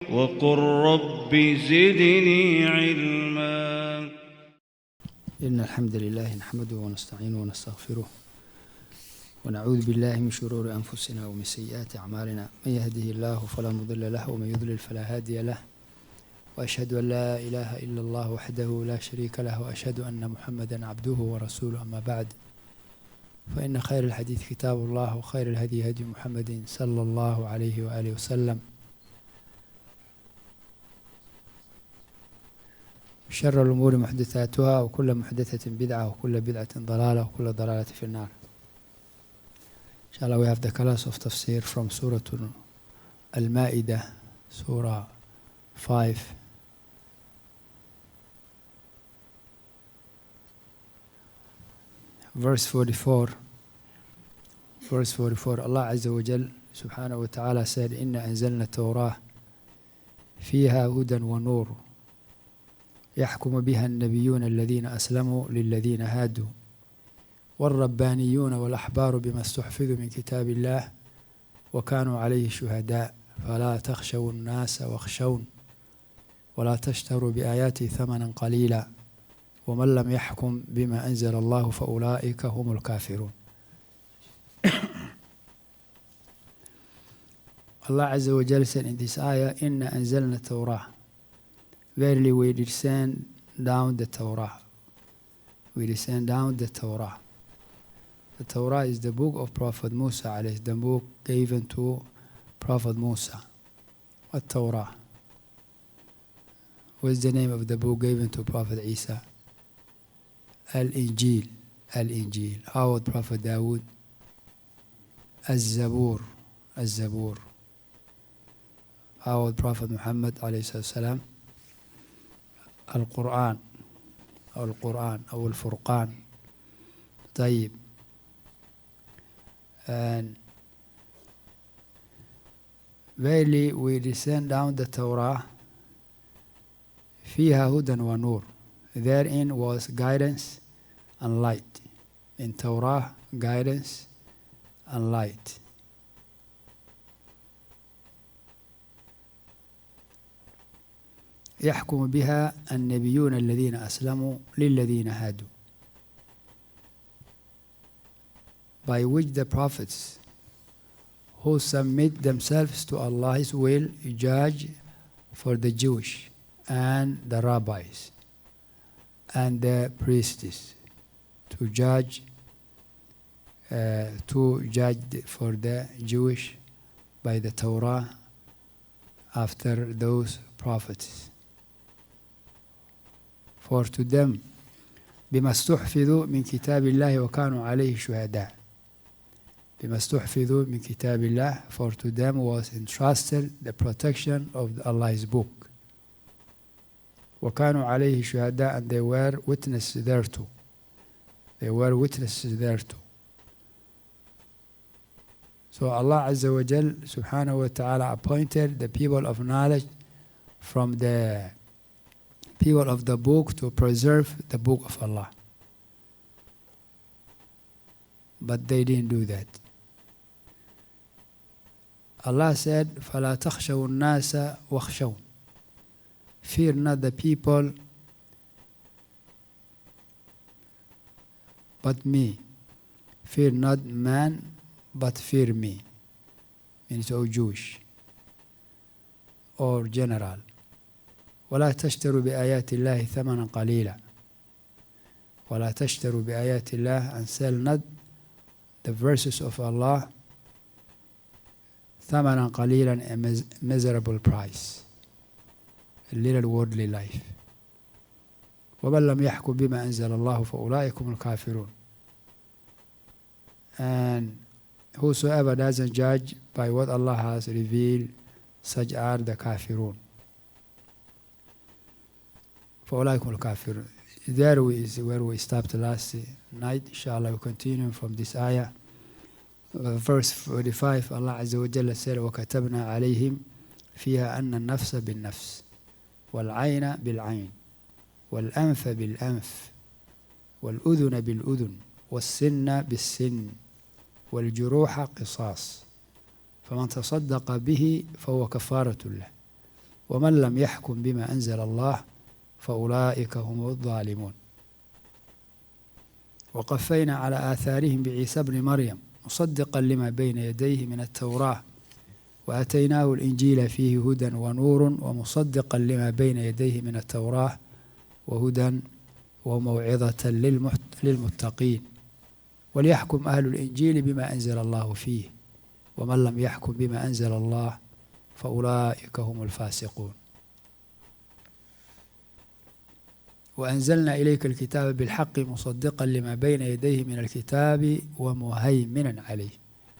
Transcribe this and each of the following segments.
وقل رب زدني علما. إن الحمد لله نحمده ونستعينه ونستغفره ونعوذ بالله من شرور أنفسنا ومن سيئات أعمالنا، من يهده الله فلا مضل له ومن يضلل فلا هادي له، وأشهد أن لا إله إلا الله وحده لا شريك له، وأشهد أن محمدا عبده ورسوله. أما بعد، فإن خير الحديث كتاب الله، وخير الهدي هدي محمد صلى الله عليه وآله وسلم، شر الأمور محدثاتها، وكل محدثة بدعة، وكل بدعة ضلالة، وكل ضلالة في النار. Inshallah, we have the class of Tafseer from Surah Maidah, Surah 5. Verse 44. Verse 44. Allah Azza wa Jal Subhanahu wa Ta'ala said, Inna anzalna Tawrah fiha hudan wa nur يحكم بها النبيون الذين أسلموا للذين هادوا والربانيون والأحبار بما استحفظوا من كتاب الله وكانوا عليه شهداء فلا تخشوا الناس واخشون ولا تشتروا بآياتي ثمنا قليلا ومن لم يحكم بما أنزل الله فأولئك هم الكافرون. Allah Azza wa Jal said in this ayah, Inna anzalna Tawrah. Verily we descend down the Torah. We descend down the Torah. The Torah is the book of Prophet Musa, the book given to Prophet Musa. What Torah? What is the name of the book given to Prophet Isa? Al-Injil. Al-Injil. How would Prophet Dawood? Az-Zabur. Az-Zabur. How would Prophet Muhammad alayhi salam? القرآن أو القرآن أو الفرقان. طيب. And verily we descend down the Torah فيها هدى ونور. Therein was guidance and light. In Torah, guidance and light. يحكم بها النبيون الذين أسلموا للذين هادوا. By which the prophets who submit themselves to Allah's will judge for the Jewish and the rabbis and the priests to judge for the Jewish by the Torah after those prophets. For to them بما استحفظوا من كتاب الله وكانوا عليه شهداء. بما استحفظوا من كتاب الله, for to them was entrusted the protection of Allah's book. وكانوا عليه شهداء, and they were witnesses thereto. They were witnesses thereto. So Allah Azza wa Jal Subhanahu wa Ta'ala appointed the people of knowledge from the people of the book to preserve the book of Allah. But they didn't do that. Allah said, فَلَا تَخْشَوُا النَّاسَ وَخْشَوْنَ. Fear not the people, but me. Fear not man, but fear me. Means, O Jewish or general. ولا تشتروا بآيات الله ثمنا قليلا. ولا تشتروا بآيات الله, and sell not the verses of Allah ثمنا قليلا, a miserable price, a little worldly life. ومن لم يحكم بما أنزل الله فأولئك هم الكافرون. And whosoever doesn't judge by what Allah has revealed, such are the kafirun. فأولئك هم الكافرون. There is where we stopped last night. Inshallah, we continue from this ayah. Verse 45, Allah Azza wa Jalla said, وَكَتَبْنَا عَلَيْهِمْ فِيهَا أَنَّ النَّفْسَ بِالنَّفْسِ وَالْعَيْنَ بِالْعَيْنِ وَالْأَنْفَ بِالْأَنْفِ وَالْأُذُنَ بِالْأُذُنِ وَالسِّنَّ بِالسِّنِّ وَالْجُرُوحَ قِصَاص فَمَنْ تَصَدَّقَ بِهِ فَهُوَ كَفَّارَةٌ لَهُ ومن لم يحكم بما أنزل الله فأولئك هم الظالمون. وقفينا على آثارهم بعيسى ابن مريم مصدقا لما بين يديه من التوراة وآتيناه الإنجيل فيه هدى ونور ومصدقا لما بين يديه من التوراة وهدى وموعظة للمتقين وليحكم أهل الإنجيل بما أنزل الله فيه ومن لم يحكم بما أنزل الله فأولئك هم الفاسقون. وأنزلنا إليك الكتاب بالحق مصدقا لما بين يديه من الكتاب ومهيمنا عليه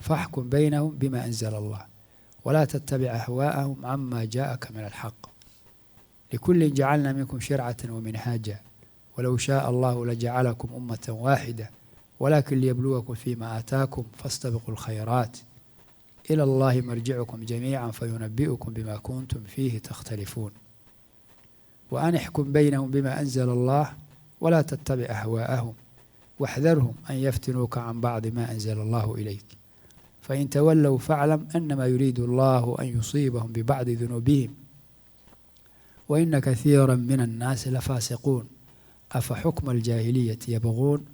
فاحكم بينهم بما أنزل الله ولا تتبع أهواءهم عما جاءك من الحق لكل جعلنا منكم شرعة ومنهاجا ولو شاء الله لجعلكم أمة واحدة ولكن ليبلوكم فيما آتاكم فاستبقوا الخيرات إلى الله مرجعكم جميعا فينبئكم بما كنتم فيه تختلفون وأن احكم بينهم بما أنزل الله ولا تتبع أهواءهم واحذرهم أن يفتنوك عن بعض ما أنزل الله إليك فإن تولوا فاعلم أنما يريد الله أن يصيبهم ببعض ذنوبهم وإن كثيرا من الناس لفاسقون أفحكم الجاهلية يبغون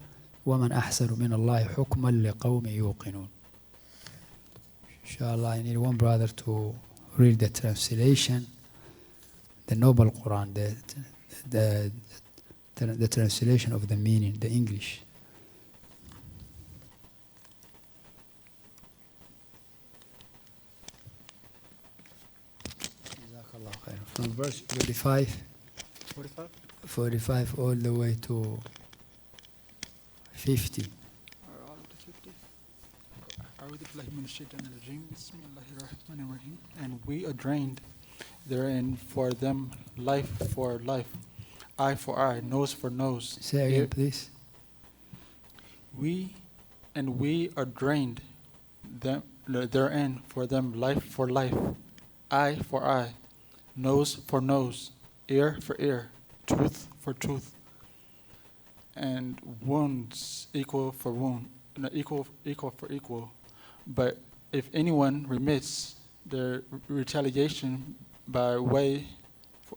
ومن أحسن من الله حكما لقوم يوقنون. Inshallah, I need one brother to read the translation, the Noble Quran, the translation of the meaning, the English. From verse 45 all the way to 50. And we ordained therein for them life for life, eye for eye, nose for nose. Say again, please. We ordained them therein for them life for life, eye for eye, nose for nose, ear for ear, tooth for tooth, and wounds equal for wound, equal for equal. But if anyone remits their retaliation by way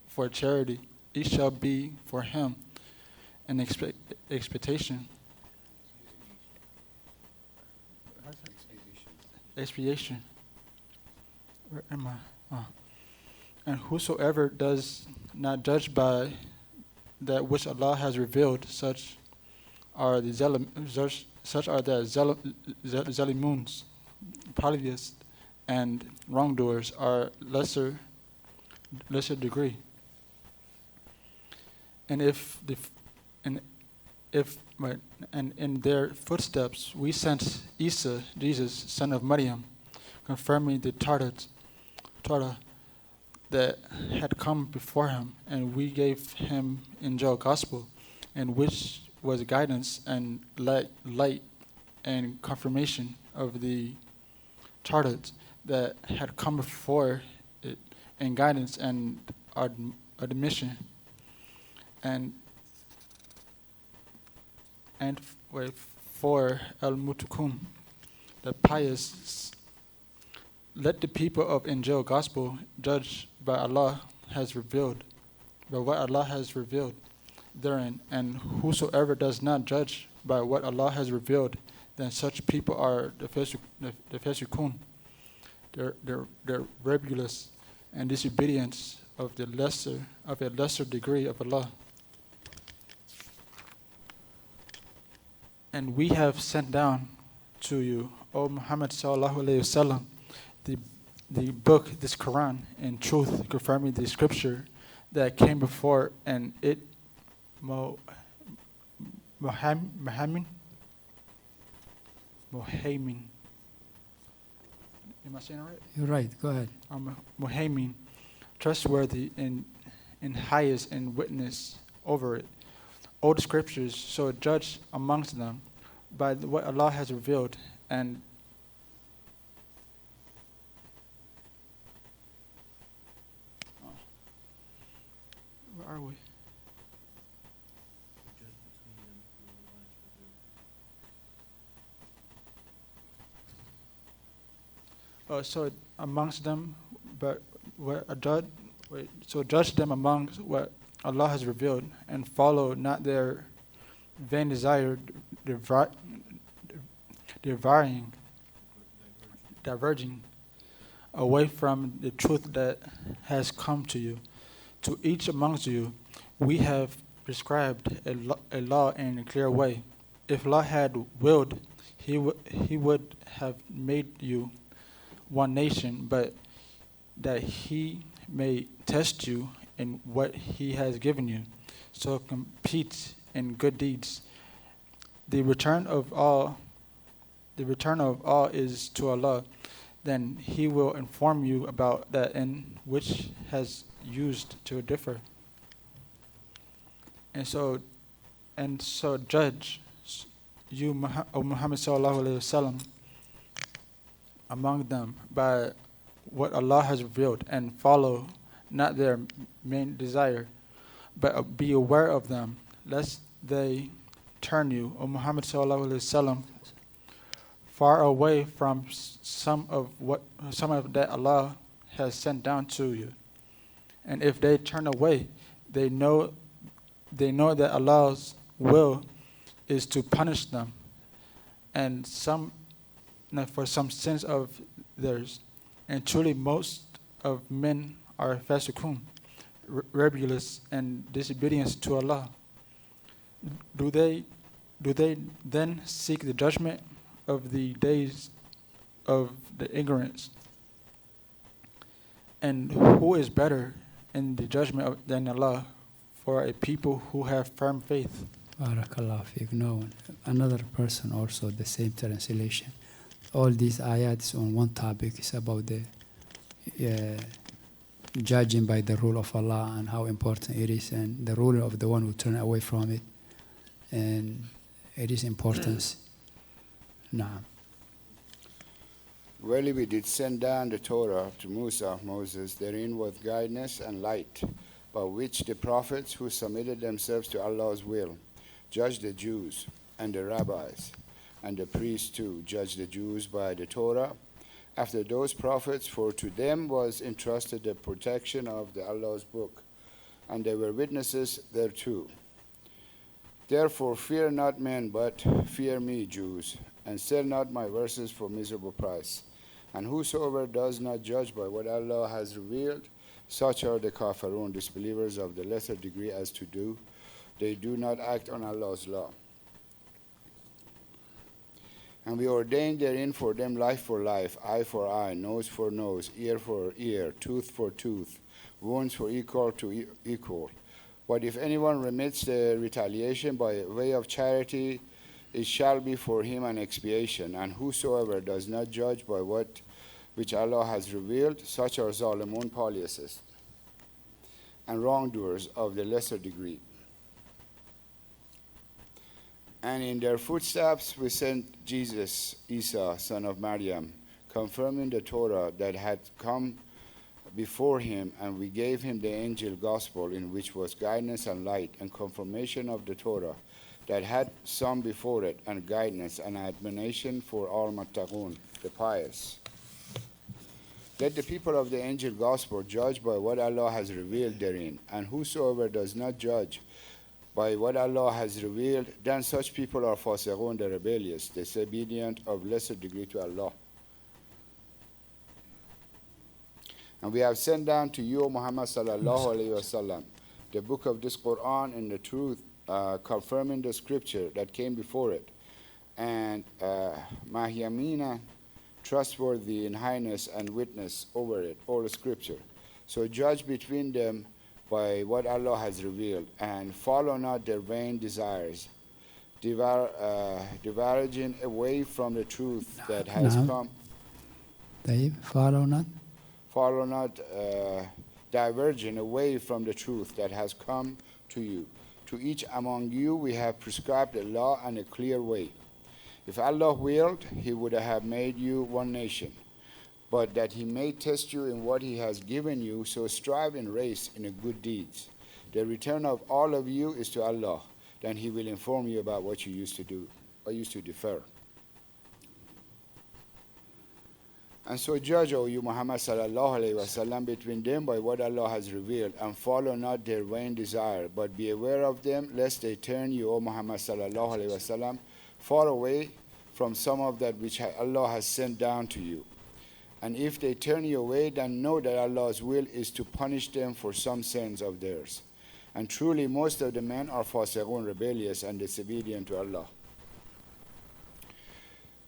for charity, it shall be for him an expectation. Expiation. Where am I? And whosoever does not judge by that which Allah has revealed, such are the zalimuns, polytheists, and wrongdoers are lesser degree. And in their footsteps we sent Isa, Jesus, son of Maryam, confirming the Torah that had come before him, and we gave him Injil gospel, and which was guidance and light and confirmation of the Torah that had come before it, and guidance and admission, and for al-mutukun, the pious. Let the people of Injil gospel judge by what Allah has revealed therein, and whosoever does not judge by what Allah has revealed, then such people are the fasikun. They're rebellious and disobedience of a lesser degree of Allah. And we have sent down to you, O Muhammad sallallahu alaihi wasallam, the book, this Quran, in truth, confirming the scripture that came before, and it Muhaimin. Am I saying it right? You're right, go ahead. Muhaimin, trustworthy and highest in witness over it. All the scriptures, so judge amongst them by what Allah has revealed, and where are we? So amongst them, but where a judge So judge them among what Allah has revealed, and follow not their vain desire, diverging away from the truth that has come to you. To each amongst you, we have prescribed a law in a clear way. If Allah had willed, He would have made you one nation, but that He may test you in what He has given you. So compete in good deeds. The return of all is to Allah. Then He will inform you about that in which has used to differ. And so judge you, O Muhammad sallallahu alaihi wasallam, among them by what Allah has revealed, and follow not their main desire, but be aware of them, lest they turn you, O Muhammad sallallahu alaihi wasallam, far away from some of that Allah has sent down to you. And if they turn away, they know that Allah's will is to punish them, and for some sins of theirs. And truly, most of men are fasiqun, rebellious and disobedience to Allah. Do they then seek the judgment of the days of the ignorance? And who is better in the judgment than Allah for a people who have firm faith? Barakallah fiqh. No, another person also the same translation. All these ayats on one topic is about the judging by the rule of Allah and how important it is, and the rule of the one who turn away from it, and it is importance. Naam. Verily we did send down the Torah to Moses, therein was guidance and light, by which the prophets who submitted themselves to Allah's will judged the Jews, and the rabbis and the priests too judged the Jews by the Torah after those prophets, for to them was entrusted the protection of the Allah's book, and they were witnesses thereto. Therefore fear not men, but fear me, Jews, and sell not my verses for miserable price. And whosoever does not judge by what Allah has revealed, such are the kafirun, disbelievers of the lesser degree as to do. They do not act on Allah's law. And we ordained therein for them life for life, eye for eye, nose for nose, ear for ear, tooth for tooth, wounds for equal to equal. But if anyone remits the retaliation by way of charity, it shall be for him an expiation. And whosoever does not judge by what which Allah has revealed, such are zalimun, polytheists, and wrongdoers of the lesser degree. And in their footsteps we sent Jesus, Isa, son of Maryam, confirming the Torah that had come before him, and we gave him the angel gospel, in which was guidance and light, and confirmation of the Torah that had some before it, and guidance and admonition for all muttaqun, the pious. Let the people of the angel gospel judge by what Allah has revealed therein, and whosoever does not judge by what Allah has revealed, then such people are fasiqun, the rebellious, disobedient of lesser degree to Allah. And we have sent down to you, Muhammad sallallahu alaihi wasallam, the book of this Quran in the truth, confirming the scripture that came before it, and Mahyamina, trustworthy in highness and witness over it, all the scripture. So judge between them by what Allah has revealed, and follow not their vain desires, diverging away from the truth that has come. They follow not? Follow not, diverging away from the truth that has come to you. To each among you we have prescribed a law and a clear way. If Allah willed, He would have made you one nation, but that He may test you in what He has given you, so strive and race in the good deeds. The return of all of you is to Allah. Then He will inform you about what you used to do, or used to defer. And so judge, O you Muhammad sallallahu alayhi wasallam, between them by what Allah has revealed, and follow not their vain desire, but be aware of them, lest they turn you, O Muhammad sallallahu alayhi wasallam, far away from some of that which Allah has sent down to you. And if they turn you away, then know that Allah's will is to punish them for some sins of theirs. And truly most of the men are fasiqun, rebellious and disobedient to Allah.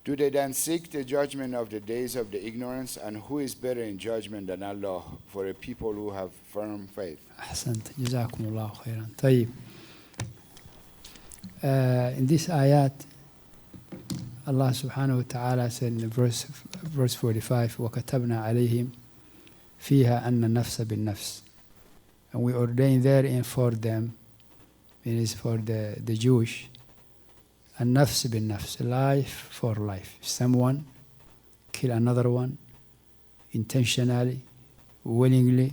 Do they then seek the judgment of the days of the ignorance? And who is better in judgment than Allah for a people who have firm faith? أحسنت جزاكم الله خيرا. طيب. In this ayat, Allah subhanahu wa ta'ala said in verse 45, وَكَتَبْنَا عَلَيْهِمْ فِيهَا أَنَّ النَّفْسَ بِالنَّفْسِ. And we ordain therein for them, it is for the Jewish, النفس بالنفس, life for life. Someone kill another one intentionally, willingly,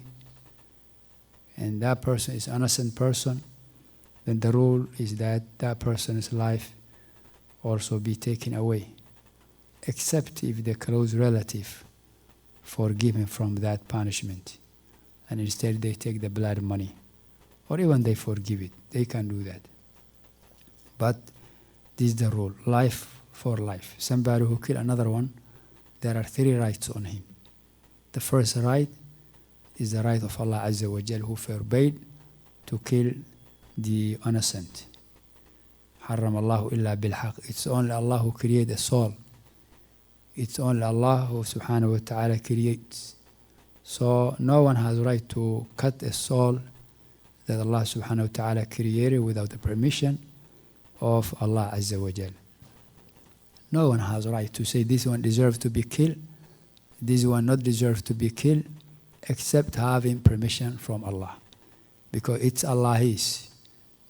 and that person is an innocent person, then the rule is that that person's life also be taken away, except if the close relative forgive him from that punishment, and instead they take the blood money, or even they forgive it, they can do that. But this is the rule, life for life. Somebody who kill another one, there are 3 rights on him. The first right is the right of Allah Azza wa Jal, who forbade to kill the innocent. حرم الله إلا بالحق. It's only Allah who creates a soul. It's only Allah who subhanahu wa ta'ala creates. So no one has right to cut a soul that Allah subhanahu wa ta'ala created without the permission of Allah Azza wa Jal. No one has right to say this one deserves to be killed, this one not deserves to be killed, except having permission from Allah. Because it's Allah His.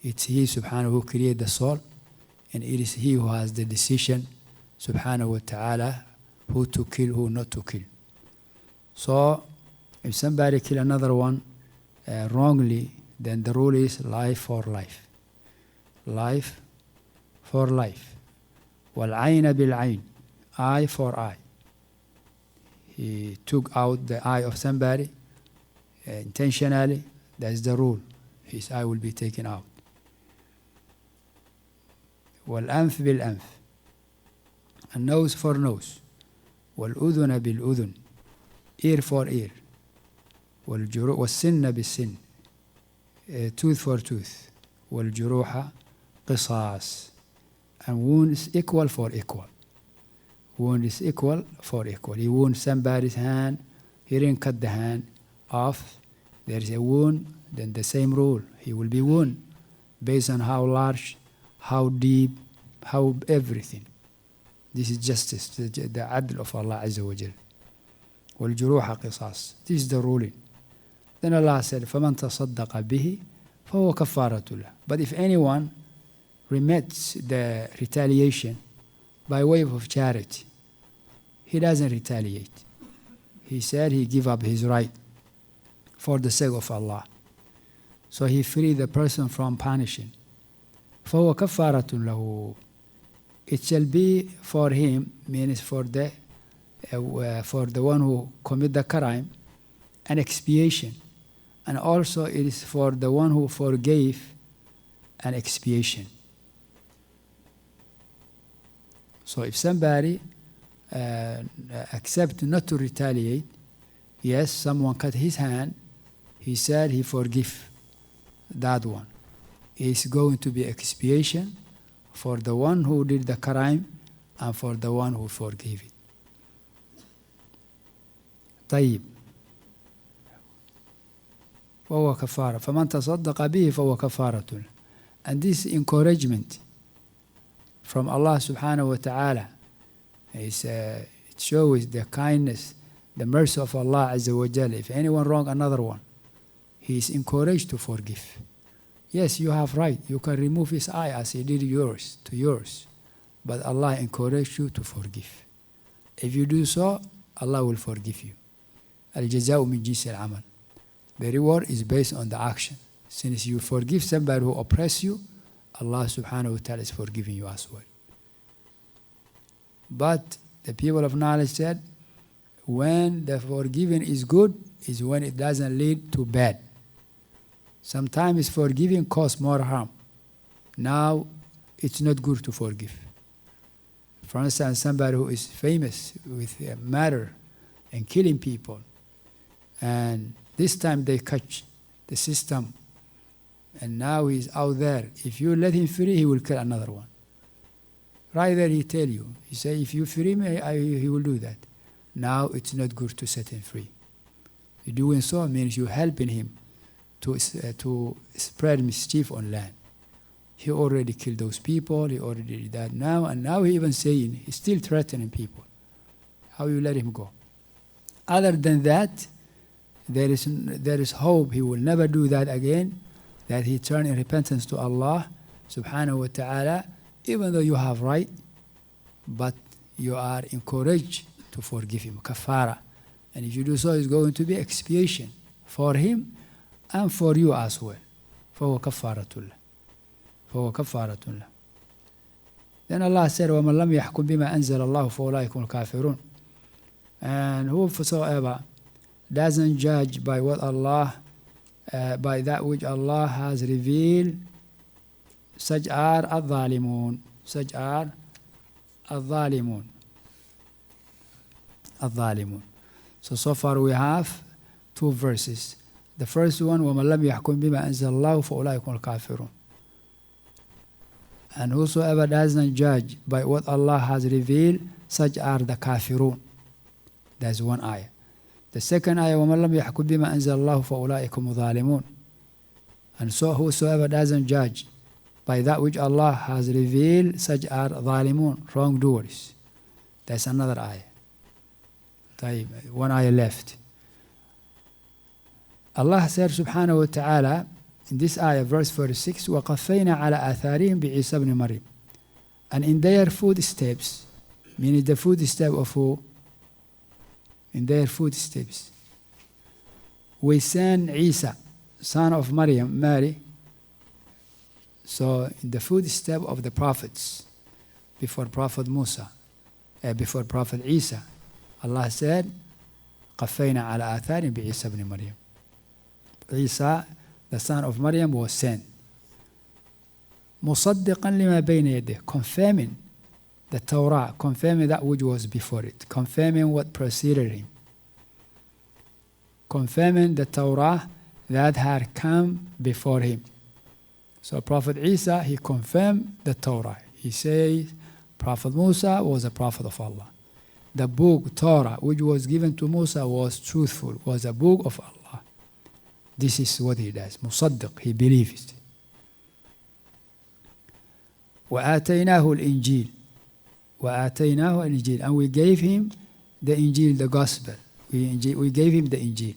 It's He subhanahu who created the soul, and it is He who has the decision subhanahu wa ta'ala who to kill, who not to kill. So if somebody kill another one wrongly, then the rule is life for life. Life for life. وَالْعَيْنَ بِالْعَيْنِ, eye for eye. He took out the eye of somebody intentionally, that's the rule. His eye will be taken out. وَالْأَنْفِ بِالْأَنْفِ, a nose for nose. وَالْأُذُنَ بِالْأُذُنِ, ear for ear. وَالسِّنَّ بِالسِّنِّ, tooth for tooth. وَالْجُرُوحَ قِصَاص, and wound is equal for equal. Wound is equal for equal. He wound somebody's hand, he didn't cut the hand off. There is a wound, then the same rule. He will be wounded based on how large, how deep, how everything. This is justice, the adl of Allah Azza wa Jal. وَالْجُرُوحَ قِصَاص, this is the ruling. Then Allah said, فَمَنْ تَصَدَّقَ بِهِ فَهُوَ كَفَّارَةُ لَهُ. But if anyone remits the retaliation by way of charity, he doesn't retaliate. He said he give up his right for the sake of Allah. So he free the person from punishing. فَهُوَ كَفَّارَةٌ لَهُ. It shall be for him, means for the one who commit the crime, an expiation. And also it is for the one who forgave, an expiation. So if somebody accept not to retaliate, yes, someone cut his hand, he said he forgive that one. It's going to be expiation for the one who did the crime and for the one who forgave it. طيب. فهو كفارة. فمن تصدق به فهو كفارة. And this encouragement from Allah subhanahu wa ta'ala is it shows the kindness, the mercy of Allah Azza wa Jalla. If anyone wrong another one, he is encouraged to forgive. Yes, you have right. You can remove his eye as he did yours to yours. But Allah encouraged you to forgive. If you do so, Allah will forgive you. Al-jazā'u min jinsi al-amal. The reward is based on the action. Since you forgive somebody who oppress you, Allah subhanahu wa ta'ala is forgiving you as well. But the people of knowledge said, when the forgiving is good is when it doesn't lead to bad. Sometimes forgiving causes more harm. Now, it's not good to forgive. For instance, somebody who is famous with murder and killing people, and this time they catch the system, and now he's out there. If you let him free, he will kill another one. Right there he tell you. He say, if you free me, he will do that. Now it's not good to set him free. Doing so means you're helping him to spread mischief on land. He already killed those people. He already did that now. And now he even saying, he's still threatening people. How you let him go? Other than that, there is hope he will never do that again, that he turn in repentance to Allah subhanahu wa ta'ala, even though you have right, but you are encouraged to forgive him, kafara. And if you do so, it's going to be expiation for him and for you as well. فهو كفارة له. فهو كفارة له. Then Allah said, وَمَنْ لَمْ يَحْكُمْ بِمَا أَنزَلَ اللَّهُ فَأُولَٰئِكَ هُمُ الْكَافِرُونَ. And whosoever doesn't judge by what Allah, by that which Allah has revealed, such are الظالمون. Such are الظالمون. الظالمون. So far we have two verses. The first one, وَمَنْ لَمْ يَحْكُمْ بِمَا أَنزَلَ اللَّهُ فَأُولَٰئِكَ هُمُ الْكَافِرُونَ. And whosoever doesn't judge by what Allah has revealed, such are the kafirun. That's one ayah. The second ayah, وَمَنْ لَمْ يَحْكُمْ بِمَا أَنزَلَ اللَّهُ فَأُولَٰئِكَ هُمُ الظَّالِمُونَ. And so whosoever doesn't judge by that which Allah has revealed, such are ظالمون, wrongdoers. That's another ayah. One ayah left. Allah said subhanahu wa ta'ala in this ayah, verse 46, وَقَفَّيْنَا عَلَى آثَارِهِمْ بِعِيسَى بْنِ مَرْيَمَ. And in their footsteps, meaning the footsteps of who? In their footsteps, we sent Isa, son of Maryam, Mary. So in the footsteps of the prophets, before Prophet Musa, before Prophet Isa, Allah said, قَفَّيْنَا عَلَى آثَارِهِمْ بِعِيسَى بْنِ مَرْيَمَ. Isa, the son of Maryam, was sent. مُصَدِّقًا لِمَا بَيْنَ يَدَيْهِ, confirming the Torah, confirming that which was before it, confirming what preceded him, confirming the Torah that had come before him. So Prophet Isa, he confirmed the Torah. He says Prophet Musa was a prophet of Allah. The book Torah, which was given to Musa, was truthful, was a book of Allah. This is what he does. Musaddiq, he believes. وَآتَيْنَاهُ الْإِنْجِيلِ وَآتَيْنَاهُ الْإِنْجِيلِ. And we gave him the Injil, the gospel. We gave him the Injil.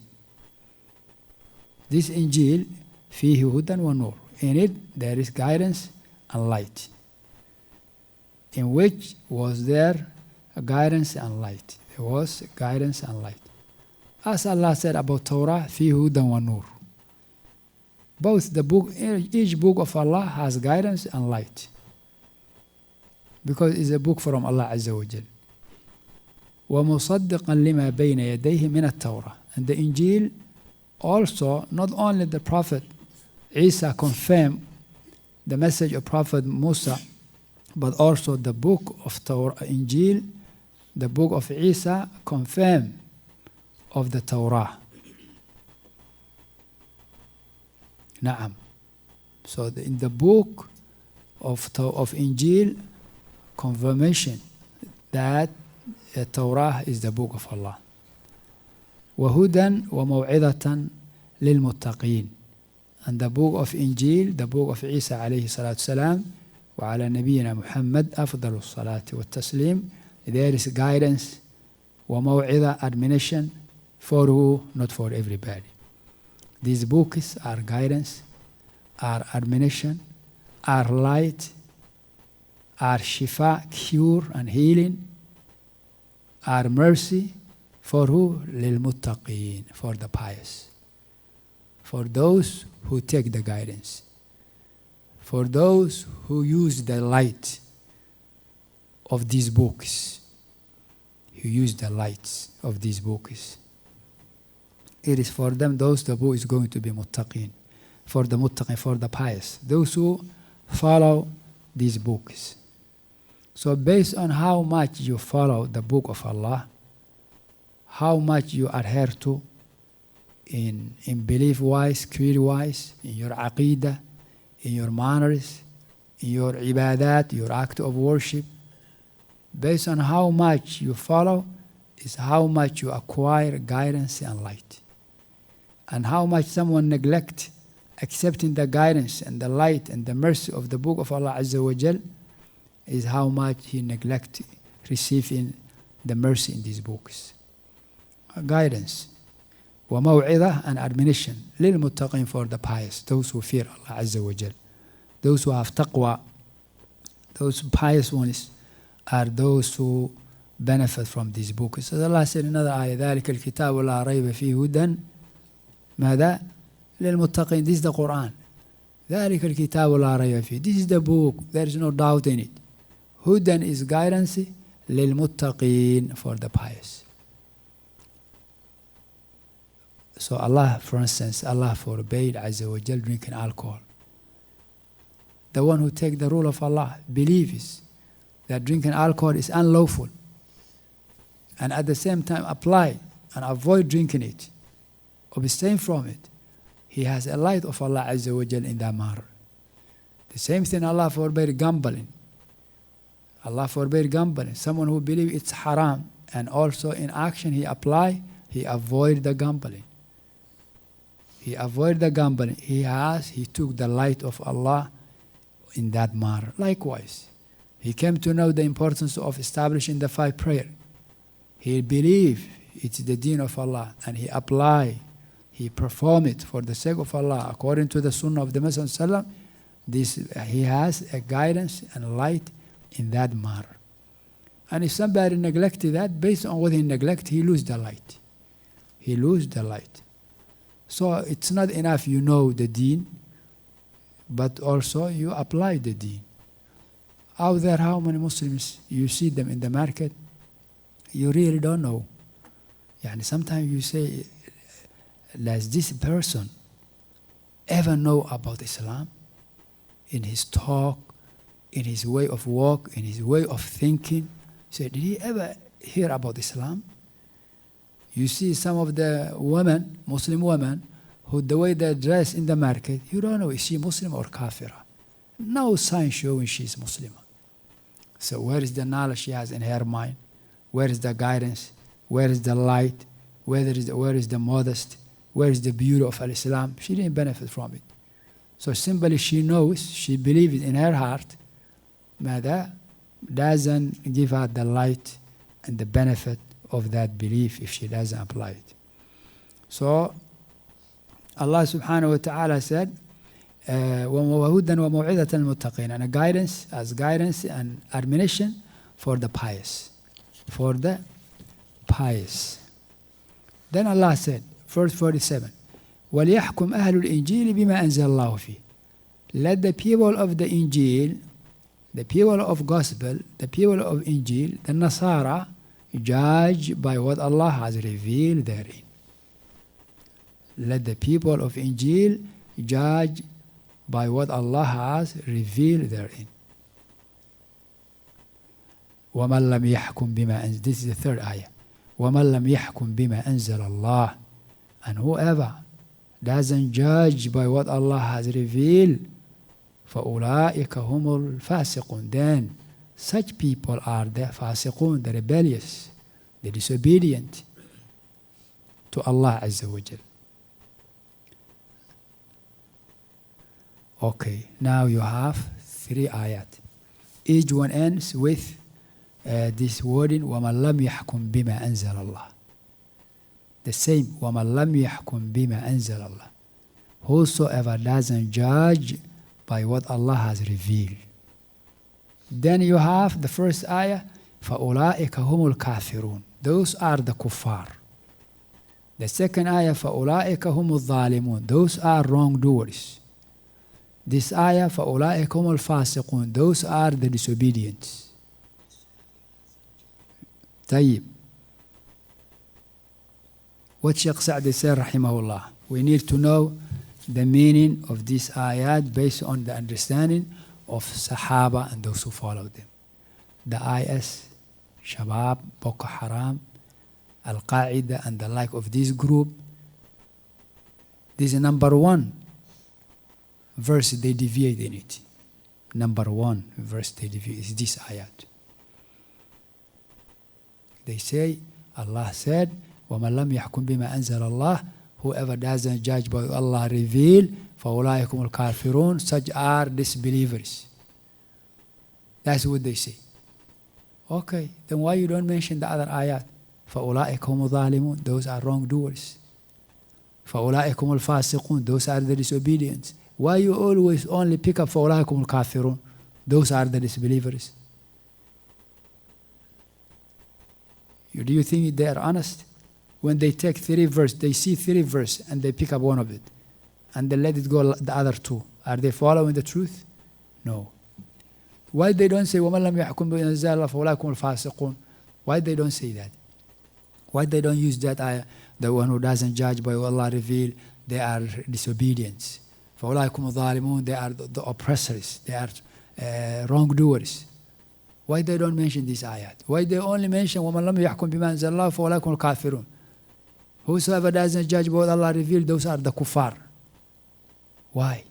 This Injil, فِيهِ هُدًى وَنُورٌ. In it, there is guidance and light. In which was there guidance and light. There was guidance and light. As Allah said about Torah, فِيهِ هُدًى وَنُورٌ. Both the book, each book of Allah has guidance and light. Because it's a book from Allah Azza wa Jal. وَمُصَدِّقًا لِمَا بَيْنَ يَدَيْهِ مِنَ التَّوْرَةِ. And the Injil also, not only the Prophet Isa confirmed the message of Prophet Musa, but also the book of Torah, Injil, the book of Isa confirmed of the Torah. Na'am. So in the book of Injil, confirmation that Torah is the book of Allah. وَهُدًى وَمَوْعِظَةً لِلْمُتَّقِينَ. And the book of Injil, the book of Isa alayhi salatu salam, وعلى نبينا محمد أفضل الصلاة والتسليم. There is guidance, وموعظة, admonition, for who? Not for everybody. These books are guidance, are admonition, are light, are shifa, cure and healing, are mercy, for who? للمتقين, for the pious, for those who take the guidance, for those who use the light of these books. who use the lights of these books. It is for them, those the book is going to be muttaqin, for the muttaqin, for the pious, those who follow these books. So based on how much you follow the book of Allah, how much you adhere to in belief-wise, creed-wise, in your aqidah, in your manners, in your ibadat, your act of worship, based on how much you follow is how much you acquire guidance and light. And how much someone neglect accepting the guidance and the light and the mercy of the book of Allah Azza wa Jal is how much he neglect receiving the mercy in these books. Guidance. وموعظة and admonition للمتقين, for the pious, those who fear Allah Azza wa Jal, those who have taqwa. Those pious ones are those who benefit from these books. So Allah said in another ayah, ذلك الكتاب لا ريب فيه هدى ماذا للمتقين. This is the Quran. ذلك الكتاب لا ريب فيه. This is the book. There is no doubt in it. Hudan is guidance للمتقين, for the pious. So Allah, for instance, Allah forbade Azza wa Jal drinking alcohol. The one who take the rule of Allah believes that drinking alcohol is unlawful, and at the same time apply and avoid drinking it, abstain from it, he has a light of Allah Azza wa Jal in that matter. The same thing Allah forbade gambling. Allah forbade gambling. Someone who believes it's haram and also in action he apply, he avoid the gambling. He avoid the gambling. He took the light of Allah in that matter. Likewise, he came to know the importance of establishing the 5 prayer. He believed it's the deen of Allah, and he apply, he perform it for the sake of Allah according to the sunnah of the Messenger. He has a guidance and light in that matter. And if somebody neglected that, based on what he neglect, he lose the light. He lose the light. So it's not enough you know the deen, but also you apply the deen. Out there, how many Muslims you see them in the market, you really don't know. Yani sometimes you say, does this person ever know about Islam? In his talk, in his way of walk, in his way of thinking. Say, did he ever hear about Islam? You see some of the women, Muslim women, who the way they dress in the market, you don't know, is she Muslim or kafira? No sign showing she's Muslim. So where is the knowledge she has in her mind? Where is the guidance? Where is the light? Where is the modest? Where is the beauty of Islam? She didn't benefit from it. So simply she knows, she believes in her heart, ماذا doesn't give her the light and the benefit of that belief if she doesn't apply it. So Allah subhanahu wa ta'ala said, وَهُدًا وَمَوْعِظَةً لِلْمُتَّقِينَ, and a guidance and admonition for the pious. For the pious. Then Allah said, verse 47, وَلْيَحْكُمْ أَهْلُ الْإِنْجِيلِ بِمَا أَنزَلَ اللَّهُ فِيهِ. Let the people of the Injil, the people of Gospel, the people of Injil, the Nasara, judge by what Allah has revealed therein. Let the people of Injil judge by what Allah has revealed therein. وَمَنْ لَمْ يَحْكُمْ بِمَا أَنزَلَ. This is the third ayah. وَمَنْ لَمْ يَحْكُمْ بِمَا أَنزَلَ اللَّهُ. And whoever doesn't judge by what Allah has revealed, فَأُولَٰئِكَ هُمُ الْفَاسِقُونَ. Then such people are the fasiqun, the rebellious, the disobedient to Allah Azza wa Jal. Okay, now you have 3 ayat. Each one ends with this wording, وَمَنْ لَمْ يَحْكُمْ بِمَا أَنزَلَ اللَّهُ. The same, وَمَنْ لَمْ يَحْكُمْ بِمَا أَنزَلَ اللَّهُ. Whosoever doesn't judge by what Allah has revealed. Then you have the first ayah, فَأُولَٰئِكَ هُمُ الْكَافِرُونَ. Those are the kuffar. The second ayah, فَأُولَٰئِكَ هُمُ الظَّالِمُونَ. Those are wrongdoers. This ayah, فَأُولَٰئِكَ هُمُ الْفَاسِقُونَ. Those are the disobedient. طيب. What Sheikh Sa'di said, rahimahullah, we need to know the meaning of these ayat based on the understanding of Sahaba and those who followed them. The IS, Shabab, Boko Haram, Al-Qaeda and the like of this group, this is number one verse they deviate in it. Number one verse they deviate is this ayat. They say, Allah said, وَمَنْ لَمْ يَحْكُمْ بِمَا أَنزَلَ اللَّهِ, whoever doesn't judge by Allah reveal, فَأُولَٰئِكُمُ الْكَافِرُونَ, such are disbelievers. That's what they say. Okay, then why you don't mention the other ayat? فَأُولَٰئِكَ هُمُ الظَّالِمُونَ, those are wrongdoers. فَأُولَٰئِكُمُ الْفَاسِقُونَ, those are the disobedience. Why you always only pick up فَأُولَٰئِكُمُ الْكَافِرُونَ, those are the disbelievers? Do you think they are honest? When they take 3 verses, they see 3 verses and they pick up one of it and they let it go the other 2. Are they following the truth? No. Why they don't say وَمَنْ لَمْ يَحْكُمْ بِمَا أَنزَلَ اللَّهُ فَأُولَٰئِكُمُ الْفَاسِقُونَ? Why they don't say that? Why they don't use that ayah? The one who doesn't judge by what Allah revealed, they are disobedience. فَأُولَٰئِكُمُ الظَّالِمُونَ, they are the oppressors, they are wrongdoers. Why they don't mention this ayat? Why they only mention وَمَنْ لَمْ يَحْكُمْ بِمَا أَنزَلَ اللَّهُ فَأُولَٰئِكُمُ الْكَافِرُونَ? Whosoever doesn't judge by what Allah revealed, those are the kuffar. Why?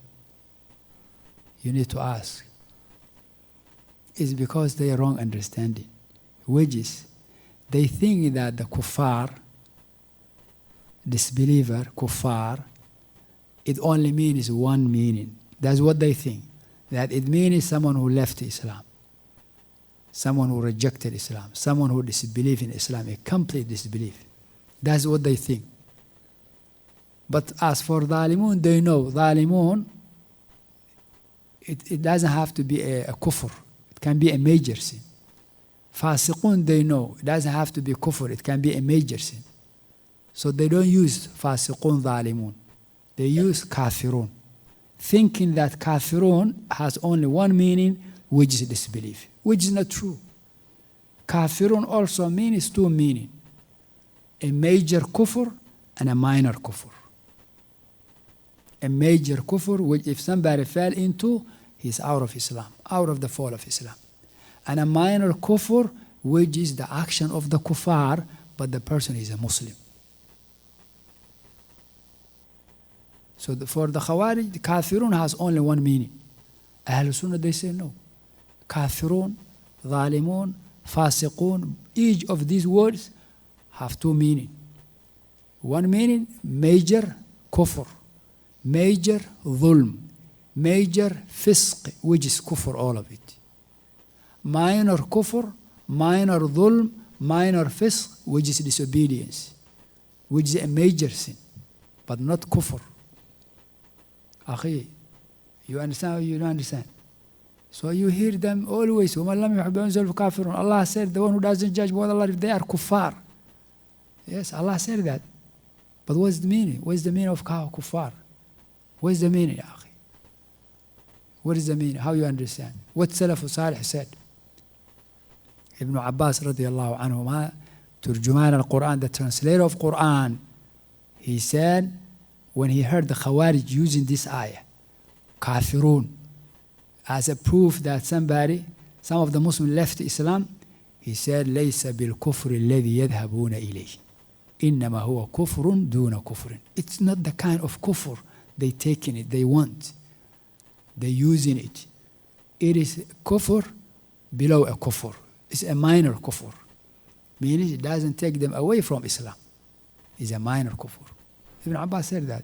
You need to ask. It's because they are wrong understanding. Which is, they think that the kuffar, disbeliever, kuffar, it only means one meaning. That's what they think. That it means someone who left Islam, someone who rejected Islam, someone who disbelieved in Islam, a complete disbelief. That's what they think. But as for Dhalimun, they know Dhalimun, it doesn't have to be a kufr. It can be a major sin. Fasiqun, they know, it doesn't have to be kufr. It can be a major sin. So they don't use Fasiqun, Dhalimun. They use Kafirun, thinking that Kafirun has only one meaning, which is disbelief, which is not true. Kafirun also means 2 meanings. A major kufr and a minor kufr. A major kufr, which if somebody fell into, he's out of Islam, out of the fold of Islam. And a minor kufr, which is the action of the kuffar, but the person is a Muslim. So for the Khawarij, the Kafirun has only one meaning. Ahlul Sunnah, they say no. Kafirun, Dhalimun, Fasiqun, each of these words have 2 meanings. One meaning, major kufr, major dhulm, major fisq, which is kufr, all of it. Minor kufr, minor dhulm, minor fisq, which is disobedience, which is a major sin, but not kufr. Akhi, you understand or you don't understand? So you hear them always, وَمَنْ لَمْ يُحْبِ أَنزَلُ كَافِرٌ. Allah said, the one who doesn't judge what Allah, they are kuffar. Yes, Allah said that. But what's the meaning? What's the meaning of kuffar? What's the meaning, akhi? What is the meaning? How you understand? What Salaf Salih said? Ibn Abbas radiallahu anhu, Turjuman al-Quran, the translator of Quran, he said, when he heard the Khawarij using this ayah, Kafirun, as a proof that some of the Muslims left Islam, he said, لَيْسَ بِالْكُفْرِ الَّذِي يَذْهَبُونَ إِلَيْهِ إِنَّمَا هُوَ كُفْرٌ دُونَ كُفْرٍ. It's not the kind of kufr they taking it, they want. They're using it. It is kufr below a kufr. It's a minor kufr. Meaning it doesn't take them away from Islam. It's a minor kufr. Ibn Abbas said that.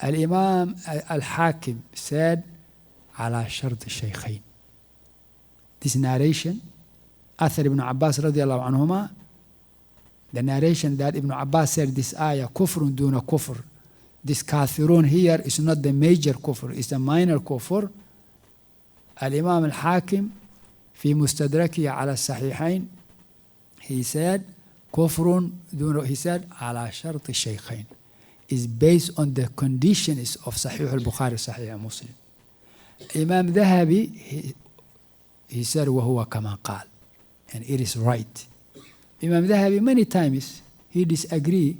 Al-Imam Al-Hakim said, على شرط الشيخين. This narration, Athar Ibn Abbas radiallahu anhuma, the narration that Ibn Abbas said this ayah, kufrun duna kufr, this kafirun here is not the major kufr, it's a minor kufr. Al-Imam Al-Hakim في مستدركه على الصحيحين, he said, kufrun duna, he said, على شرط الشيخين, is based on the conditions of Sahih al-Bukhari, Sahih Muslim. Imam Dhahabi, he said, وَهُوَ كَمَا قَالَ, and it is right. Imam Dhahabi, many times, he disagree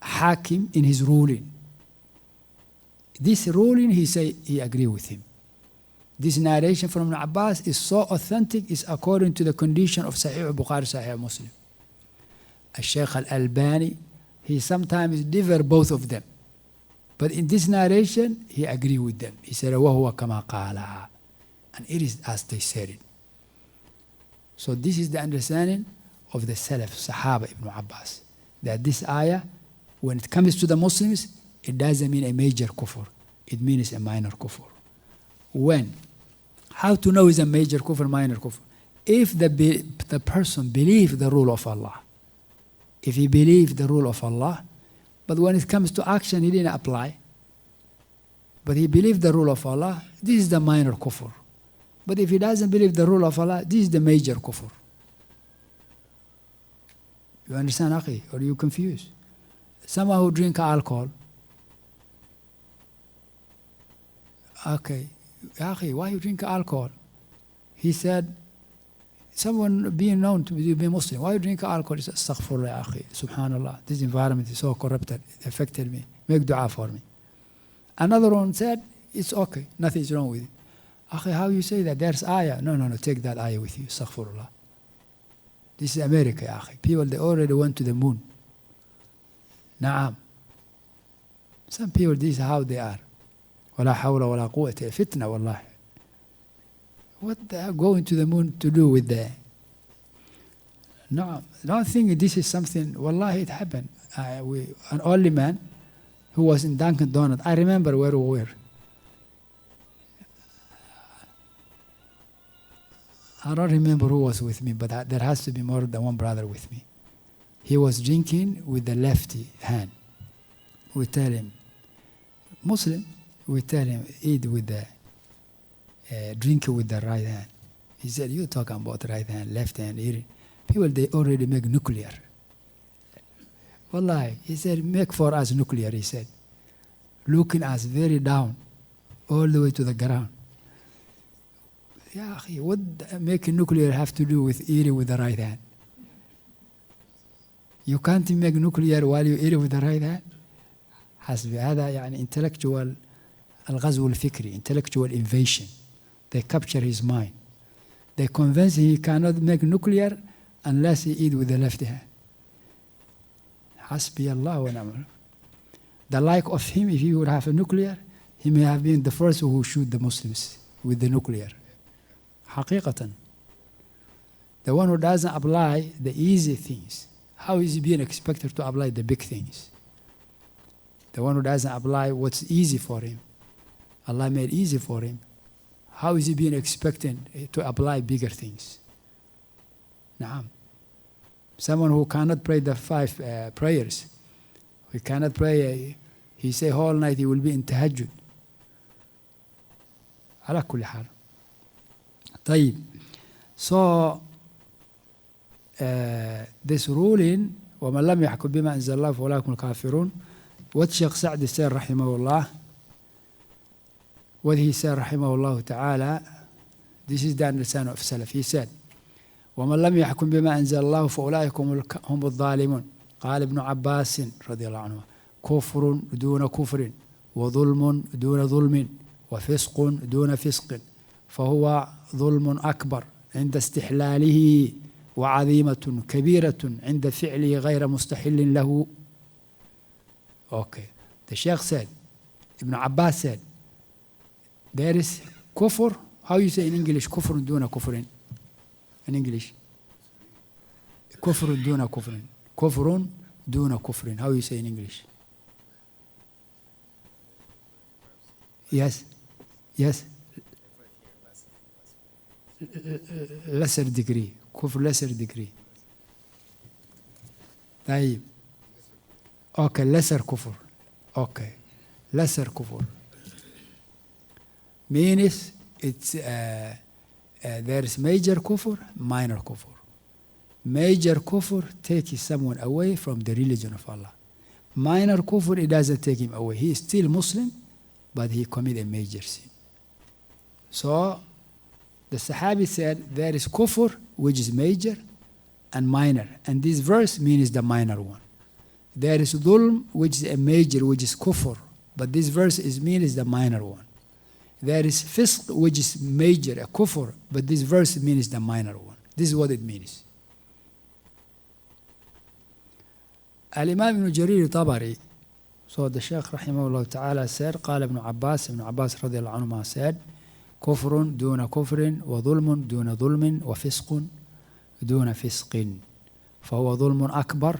Hakim in his ruling. This ruling, he say he agree with him. This narration from Ibn Abbas is so authentic, is according to the condition of Sahih Bukhari, Sahih Muslim. Al-Shaykh Al-Albani, he sometimes differ both of them. But in this narration, he agree with them. He said, وَهُوَ كَمَا قَالَهَا. And it is as they said it. So this is the understanding of the Salaf, Sahaba Ibn Abbas, that this ayah, when it comes to the Muslims, it doesn't mean a major kufr. It means a minor kufr. When? How to know is a major kufr, minor kufr? If the person believes the rule of Allah. If he believes the rule of Allah, but when it comes to action, he didn't apply. But he believed the rule of Allah, this is the minor kufr. But if he doesn't believe the rule of Allah, this is the major kufr. You understand, Akhi? Or are you confused? Someone who drink alcohol. Okay, Akhi, why you drink alcohol? He said, someone being known to be Muslim, why you drink alcohol? He said, Astaghfirullah, Akhi, Subhanallah, this environment is so corrupted, it affected me. Make dua for me. Another one said, it's okay, nothing is wrong with it. Akhi, how you say that? There's ayah. No, take that ayah with you, Astaghfirullah. This is America, Akhi. People, they already went to the moon. Naam. Some people, this is how they are. ولا حول ولا قوة فتنة والله. What they are going to the moon to do with that? No, don't think this is something. Wallahi, it happened. An old man who was in Dunkin' Donuts. I remember where we were. I don't remember who was with me, but there has to be more than one brother with me. He was drinking with the lefty hand. We tell him, Muslim, we tell him, eat with the, drink with the right hand. He said, you talking about right hand, left hand, eating. People, they already make nuclear. Wallahi, he said, make for us nuclear, he said. Looking us very down, all the way to the ground. Yeah, what making nuclear have to do with eating with the right hand? You can't make nuclear while you eat with the right hand. حسب هذا يعني intellectual الغزو الفكري, intellectual invasion. They capture his mind. They convince he cannot make nuclear unless he eat with the left hand. حسبي الله ونعم. The like of him, if he would have a nuclear, he may have been the first who shoot the Muslims with the nuclear. حقيقة. The one who doesn't apply the easy things, how is he being expected to apply the big things? The one who doesn't apply what's easy for him, Allah made easy for him. How is he being expected to apply bigger things? Naam. Someone who cannot pray the 5 prayers, he cannot pray, he say whole night he will be in tahajjud. على كل حال. طيب. So this ruling, ومن لم يحكم بما أنزل الله فأولئك هم الكافرون. What Sheikh Sa'di said, rahimahullah, what he said, rahimahullah ta'ala, this is the understanding of Salaf. He said, وَمَنْ لَمْ يَحْكُمْ بِمَا أَنزَلَ اللَّهُ فَأُولَٰئِكَ هُمُ الظَّالِمُونَ. قال ابن عباس رضي الله عنه: كفر دون كفر، وظلم دون ظلم، وفسق دون فسق، فهو ظلم أكبر عند استحلاله، وعظيمة كبيرة عند فعله غير مستحل له. Okay, the Sheikh said, Ibn Abbas said, there is kufr. How you say in English, kufr duna kufrin? In English, kufr duna kufrin. Kufrun duna kufrin. How you say in English? Yes, yes. Lesser degree. Kufr lesser degree. طيب. Okay, lesser kufr. Okay, lesser kufr means it's there is major kufr, minor kufr. Major kufr takes someone away from the religion of Allah. Minor kufr, it doesn't take him away. He is still Muslim, but he committed a major sin. So the Sahabi said there is kufr which is major and minor, and this verse means the minor one. There is dhulm, which is a major, which is kufr. But this verse means the minor one. There is fisq, which is major, a kufr. But this verse means the minor one. This is what it means. Al-Imam Ibn Jarir Tabari, so the Shaykh rahimahullah ta'ala said, قال Ibn Abbas radiallahu anhu said, كفر دون كفر وظلم دون ظلم وفسق دون فسق فهو ظلم أكبر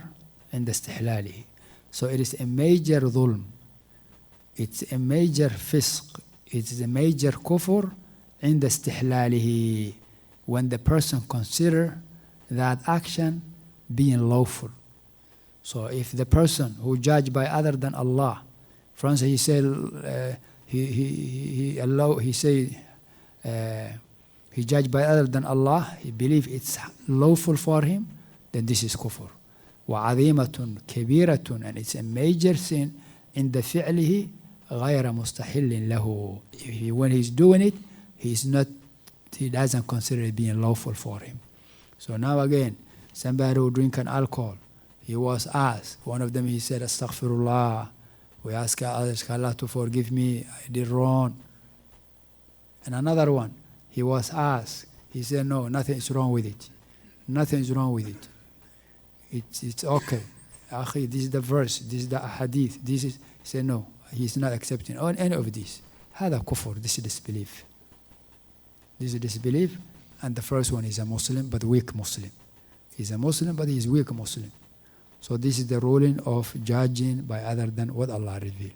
عند استحلاله. So it is a major ظلم, it's a major fisq, it is a major kufr عند استحلاله, when the person consider that action being lawful. So if the person who judged by other than Allah, for instance, he said he judged by other than Allah, he believe it's lawful for him, then this is kufr. وعظيمة كبيرة, and it's a major sin in the فعله غير مستحل له. When he's doing it, he doesn't consider it being lawful for him. So now again, somebody who drink an alcohol, he was asked, one of them he said, Astaghfirullah, we ask Allah to forgive me, I did wrong. And another one, he was asked, he said, no, nothing is wrong with it. Nothing is wrong with it. It's okay. Akhi, this is the verse, this is the hadith, this is, he said, no, he's not accepting any of this. هذا كفر, this is disbelief. This is disbelief, and the first one is a Muslim, but weak Muslim. He's a Muslim, but he's weak Muslim. So this is the ruling of judging by other than what Allah revealed.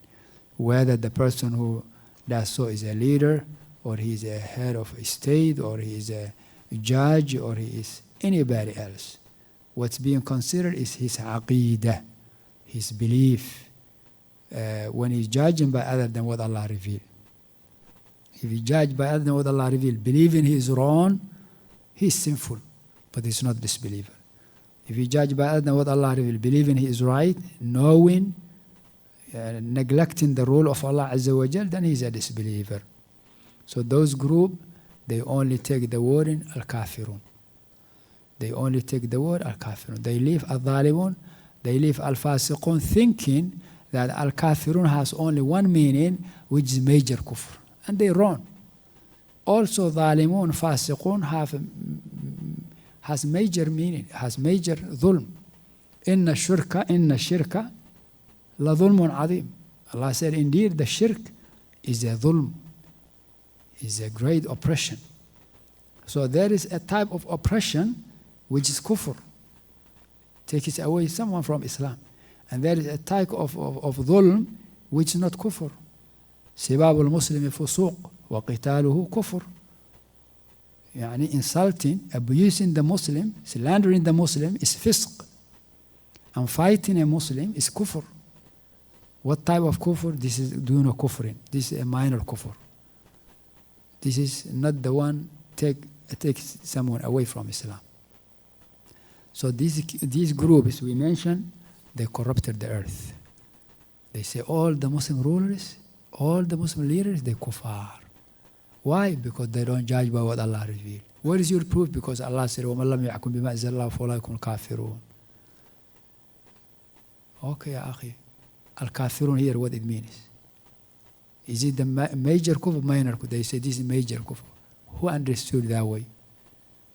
Whether the person who does so is a leader, or he is a head of a state, or he is a judge, or he is anybody else. What's being considered is his aqidah, his belief, when he's judging by other than what Allah revealed. If he judged by other than what Allah revealed, believing he is wrong, he is sinful, but he's not disbeliever. If he judged by other than what Allah revealed, believing he is right, knowing, neglecting the rule of Allah Azza wa Jal, then he's a disbeliever. So those group, they only take the word in al-kafirun. They only take the word al-kafirun. They leave al-dhalimun, they leave al-fasiqun, thinking that al-kafirun has only one meaning, which is major kufr. And they're wrong. Also, dhalimun, fasiqun has major meaning, has major dhulm. Inna shirka la dhulmun azim. Allah said, indeed, the shirk is a dhulm, is a great oppression. So there is a type of oppression which is kufr, takes away someone from Islam. And there is a type of dhulm which is not kufr. سباب المسلم فسوق وقتاله كفر. يعني insulting, abusing the Muslim, slandering the Muslim is fisq. And fighting a Muslim is kufr. What type of kufr? This is duna kufrin. This is a minor kufr. This is not the one takes someone away from Islam. So these groups we mentioned, they corrupted the earth. They say all the Muslim rulers, all the Muslim leaders, they kuffar. Why? Because they don't judge by what Allah revealed. Where is your proof? Because Allah said, وَمَنْ لَمْ يَحْكُمْ بِمَا أَنزَلَ اللَّهُ فَأُولَٰئِكَ هُمُ الْكَافِرُونَ. Okay, ya akhi. Al-kafirun here, what it means. Is it the major kufr, minor kufr? They say this is major kufr. Who understood that way?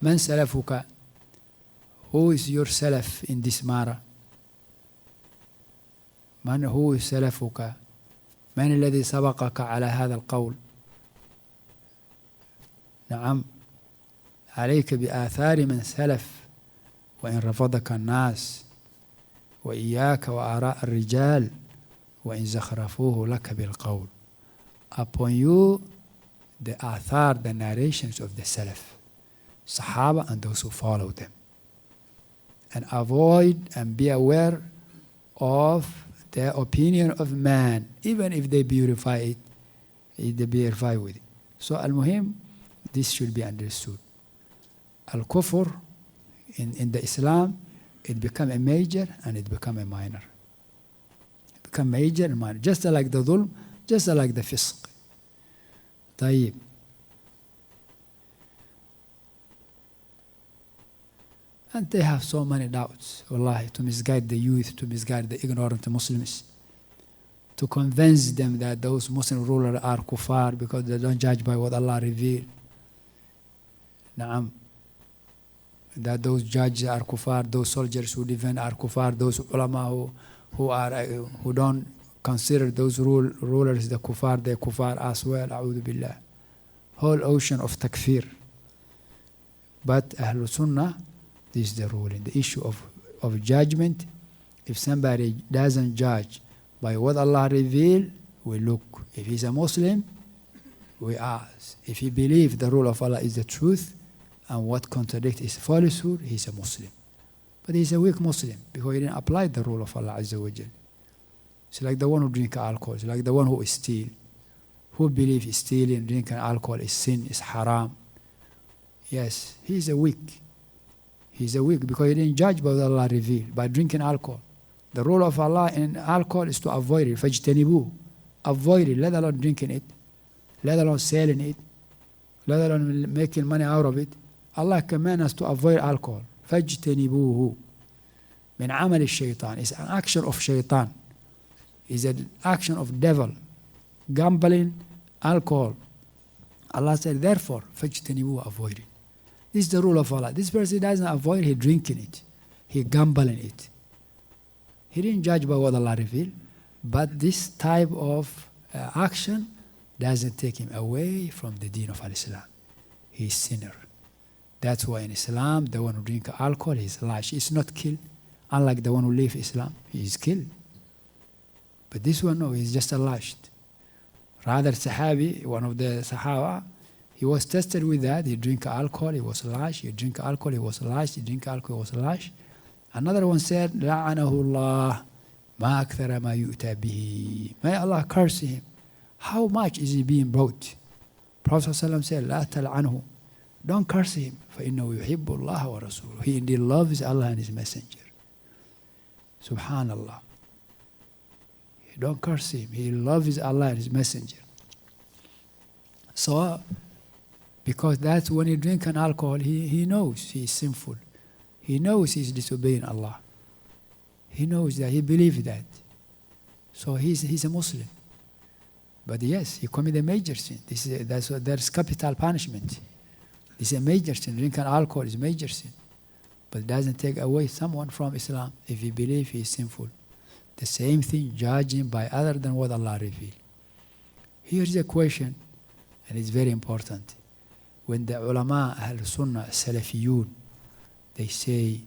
Man salafuka? Who is your salaf in this matter? Man who is salafuka? من الذي سبقك على هذا القول؟ نعم، عليك بآثار من سلف وإن رفضك الناس، وإياك وآراء الرجال وإن زخرفوه لك بالقول. Upon you the آثار, the narrations of the Salaf, Sahaba and those who follow them. And avoid and be aware of the opinion of man, even if they beautify it, they beautify with it. So al-muhim, this should be understood. Al-kufr in the Islam, it become a major and it become a minor. It become major and minor, just like the dhulm, just like the fisq. طيب. And they have so many doubts, wallahi, to misguide the youth, to misguide the ignorant Muslims, to convince them that those Muslim rulers are kuffar because they don't judge by what Allah revealed. Na'am. That those judges are kuffar, those soldiers who defend are kuffar, those ulama who don't consider those rulers the kuffar, they're kuffar as well. A'udhu billah. Whole ocean of takfir. But Ahlul Sunnah, this is the ruling. The issue of judgment, if somebody doesn't judge by what Allah revealed, we look. If he's a Muslim, we ask. If he believes the rule of Allah is the truth and what contradicts is falsehood, he's a Muslim. But he's a weak Muslim because he didn't apply the rule of Allah Azza wa Jal. It's like the one who drinks alcohol. It's like the one who steals. Who believes stealing, drinking alcohol is sin, is haram. Yes, he's a weak. He's a weak because he didn't judge by what Allah revealed, by drinking alcohol. The rule of Allah in alcohol is to avoid it. فَاجْتَنِبُوهُ. Avoid it, let alone drinking it, let alone selling it, let alone making money out of it. Allah commands us to avoid alcohol. فَاجْتَنِبُوهُ. من عمل الشيطان. It's an action of shaitan. It's an action of devil. Gambling, alcohol. Allah said, therefore, فَاجْتَنِبُوهُ, avoid it. This is the rule of Allah. This person doesn't avoid, he drinking it. He gambling it. He didn't judge by what Allah revealed. But this type of action doesn't take him away from the deen of Islam. He's sinner. That's why in Islam, the one who drinks alcohol is lashed. It's not killed. Unlike the one who leaves Islam, he is killed. But this one, no, he's just lashed. Rather, Sahabi, one of the Sahaba, he was tested with that. He drank alcohol, he was lashed. He drank alcohol, he was lashed. He drank alcohol, he was lashed. Another one said, لَعَنَهُ اللَّهُ مَا أَكْثَرَ مَا يُؤْتَى بِهِ. May Allah curse him. How much is he being brought? Prophet ﷺ said, لَا تَلْعَنْهُ. Don't curse him. فَإِنَّهُ يُحِبُّ اللَّهَ وَرَسُولُهُ. He indeed loves Allah and His Messenger. Subhanallah. Don't curse him. He loves Allah and His Messenger. So, because that's when you drink an alcohol, he knows he is sinful. He knows he's disobeying Allah. He knows that, he believes that. So he's a Muslim. But yes, he committed a major sin. There's capital punishment. It's a major sin. Drinking alcohol is a major sin. But it doesn't take away someone from Islam if he believes he is sinful. The same thing, judging by other than what Allah revealed. Here's a question, and it's very important. When the ulama, Ahl Sunnah, Salafiyun, they say,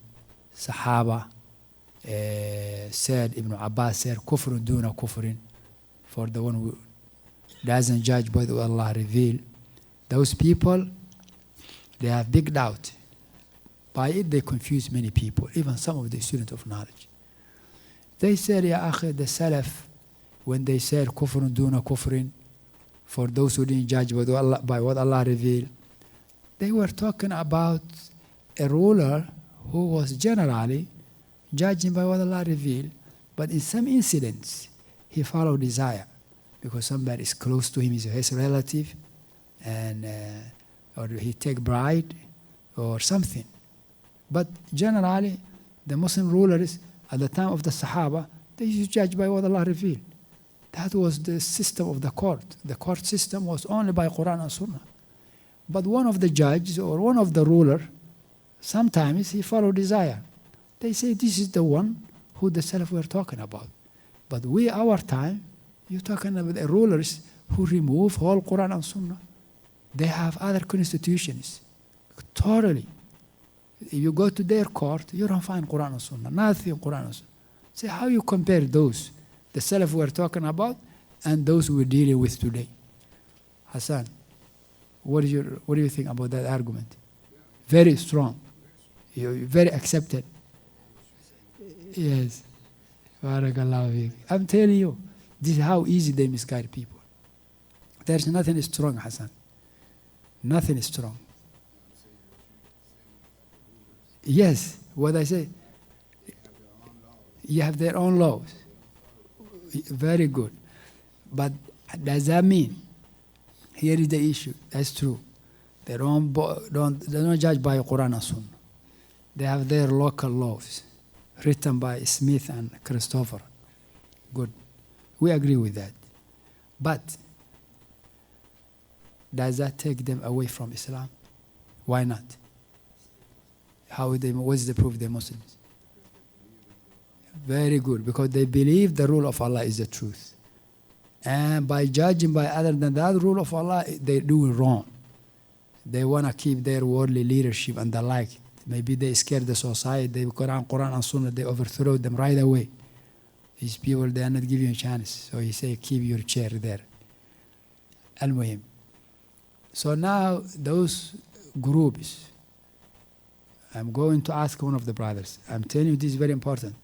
Sahaba said, Ibn Abbas said, kufrun duna kufrin, for the one who doesn't judge by what Allah revealed. Those people, they have big doubt. By it, they confuse many people, even some of the students of knowledge. They said, Ya akhi, the Salaf, when they said kufrun duna kufrin, for those who didn't judge by what Allah revealed, they were talking about a ruler who was generally judging by what Allah revealed, but in some incidents, he followed desire, because somebody is close to him, is his relative, and or he take bride or something. But generally, the Muslim rulers at the time of the Sahaba, they used to judge by what Allah revealed. That was the system of the court. The court system was only by Quran and Sunnah. But one of the judges or one of the ruler, sometimes he followed desire. They say this is the one who the Salaf were talking about. But we, our time, you're talking about the rulers who remove whole Quran and Sunnah. They have other constitutions. Totally. If you go to their court, you don't find Quran and Sunnah. Nothing Quran and Sunnah. See how you compare those, the Salaf we're talking about, and those we're dealing with today. Hassan, what do you think about that argument? Very strong. You're very accepted. Yes. Barakallahu feek. I'm telling you, this is how easy they misguide people. There's nothing strong, Hassan. Nothing is strong. Yes, what I say. You have their own laws. Very good. But does that mean? Here is the issue. That's true. They don't judge by Quran and Sunnah. They have their local laws written by Smith and Christopher. Good. We agree with that. But does that take them away from Islam? Why not? What's the proof they're Muslims? Very good, because they believe the rule of Allah is the truth. And by judging by other than that rule of Allah, they do it wrong. They want to keep their worldly leadership and the like. Maybe they scare the society. They Quran and Sunnah, they overthrow them right away. These people, they are not giving you a chance. So he say, keep your chair there. Al-Muhim. So now those groups, I'm going to ask one of the brothers. I'm telling you this is very important.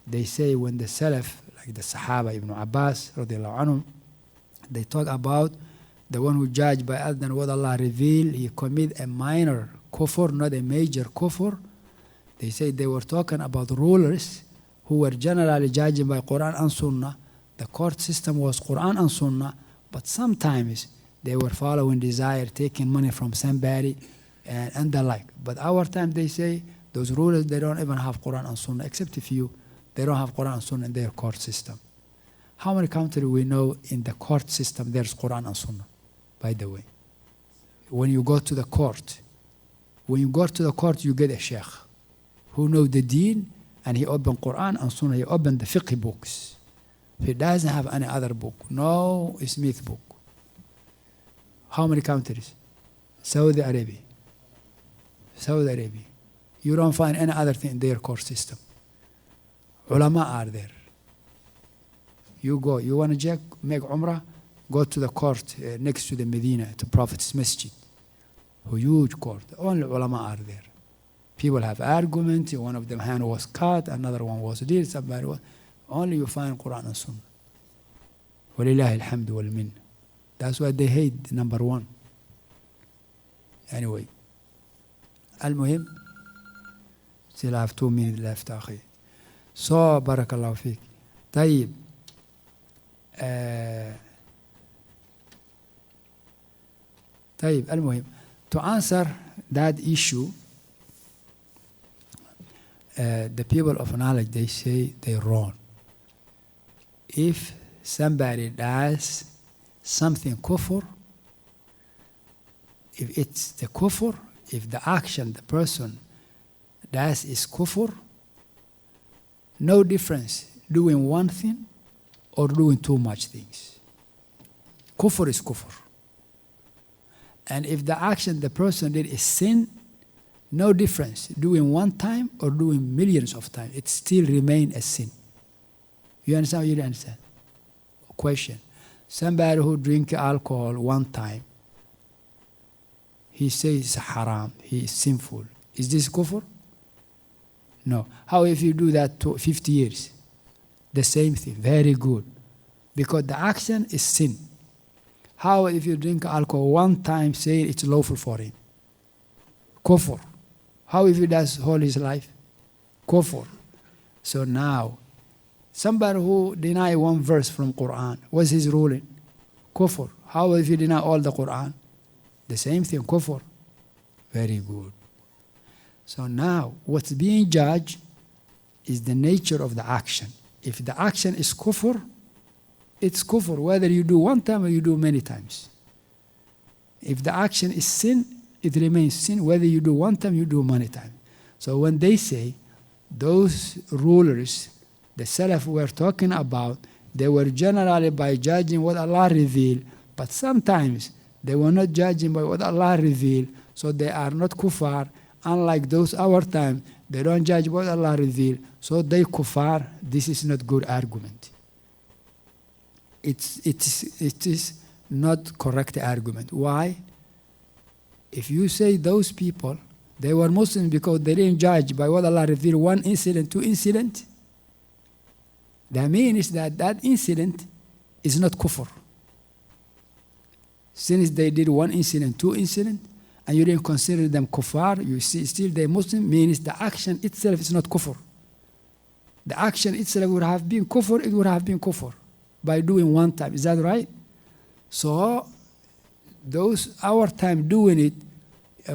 They say when the Salaf, like the Sahaba, Ibn Abbas, radiallahu anhum, they talk about the one who judged by other than what Allah revealed, he commit a minor kufr, not a major kufr. They say they were talking about rulers who were generally judging by Quran and Sunnah. The court system was Quran and Sunnah, but sometimes they were following desire, taking money from somebody, and the like. But our time, they say, those rulers, they don't even have Quran and Sunnah, except a few. They don't have Quran and Sunnah in their court system. How many countries we know in the court system there's Quran and Sunnah, by the way? When you go to the court, you get a sheikh who knows the deen, and he opened Quran and Sunnah, he opened the fiqh books. He doesn't have any other book, no Smith book. How many countries? Saudi Arabia. You don't find any other thing in their court system. Ulama are there. You go, you want to make Umrah, go to the court next to the Medina, to Prophet's Masjid. A huge court. Only ulama are there. People have arguments. One of them hand was cut, another one was dead, somebody was. Only you find Quran and Sunnah. Walillahi alhamdu wal minna. That's why they hate number one. Anyway. Al-Muhim. Still have 2 minutes left, akhi. So, barakallahu feek. طيب. طيب, المهم, to answer that issue, the people of knowledge, they say they're wrong. If somebody does something kufr, if it's the kufr, if the action the person does is kufr, no difference doing one thing or doing too much things. Kufr is kufr. And if the action the person did is sin, no difference doing one time or doing millions of times. It still remains a sin. You understand or you don't understand? Question. Somebody who drinks alcohol one time, he says it's haram, he is sinful. Is this kufr? No. How if you do that to 50 years? The same thing. Very good. Because the action is sin. How if you drink alcohol one time, say it's lawful for him? Kufr. How if he does all his life? Kufr. So now, somebody who deny one verse from Quran, what's his ruling? Kufr. How if you deny all the Quran? The same thing, kufr. Very good. So now, what's being judged is the nature of the action. If the action is kufr, it's kufr, whether you do one time or you do many times. If the action is sin, it remains sin, whether you do one time, you do many times. So when they say those rulers, the Salaf were talking about, they were generally by judging what Allah revealed, but sometimes they were not judging by what Allah revealed, so they are not kuffar. Unlike those our time, they don't judge what Allah revealed, so they kuffar. This is not good argument. It is not correct argument. Why? If you say those people, they were Muslims because they didn't judge by what Allah revealed, one incident, two incident, that means that that incident is not kufr. Since they did one incident, two incident, and you didn't consider them kuffar, you see still they're Muslim, means the action itself is not kufr. The action itself would have been kufr, it would have been kufr by doing one time. Is that right? So those our time doing it,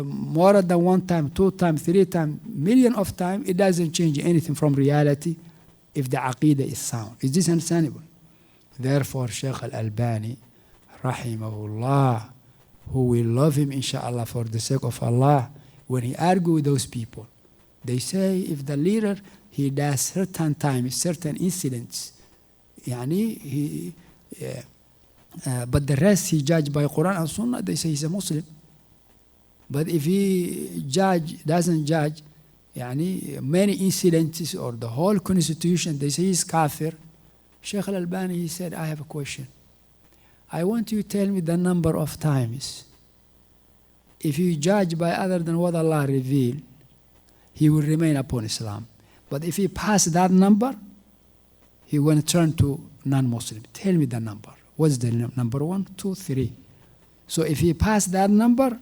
more than one time, 2 times, 3 times, million of times, it doesn't change anything from reality if the aqidah is sound. Is this understandable? Therefore, Shaykh Al-Albani, rahimahullah, who will love him, inshallah, for the sake of Allah, when he argue with those people, they say if the leader, he does certain times, certain incidents, يعني but the rest he judged by Quran and Sunnah, they say he's a Muslim. But if he doesn't judge يعني many incidents or the whole constitution, they say he's kafir. Shaykh Al-Albani, he said, I have a question. I want you to tell me the number of times. If you judge by other than what Allah revealed, he will remain upon Islam. But if he pass that number, he will turn to non-Muslim. Tell me the number. What's the number? 1, 2, 3. So if he pass that number,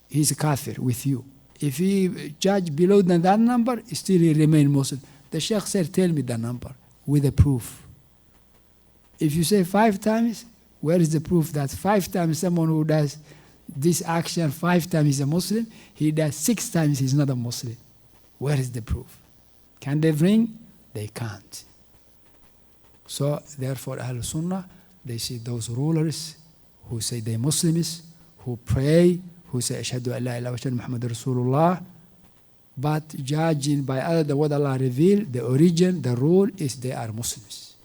he's a kafir with you. If he judge below than that number, still he remain Muslim. The Sheikh said, tell me the number with a proof. If you say 5 times, where is the proof that 5 times someone who does this action 5 times is a Muslim, he does 6 times he's not a Muslim? Where is the proof? Can they bring? They can't. So therefore Ahlul Sunnah, they see those rulers who say they're Muslims, who pray, who say Ashhadu an la ilaha illallah Muhammadur Rasulullah, but judging by other than what Allah revealed, the origin, the rule is they are Muslims.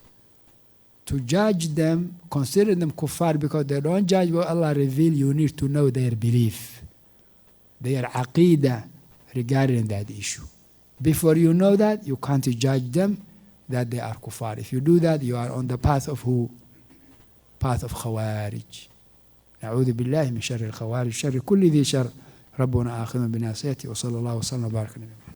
To judge them, consider them kuffar because they don't judge what Allah revealed, you need to know their belief, their aqidah regarding that issue. Before you know that, you can't judge them that they are kuffar. If you do that, you are on the path of who? Path of Khawarij. نعوذ بالله من شر الخوارج شر كل ذي شر ربنا آخذ بناصيته وصلى الله وسلم وبارك عليه.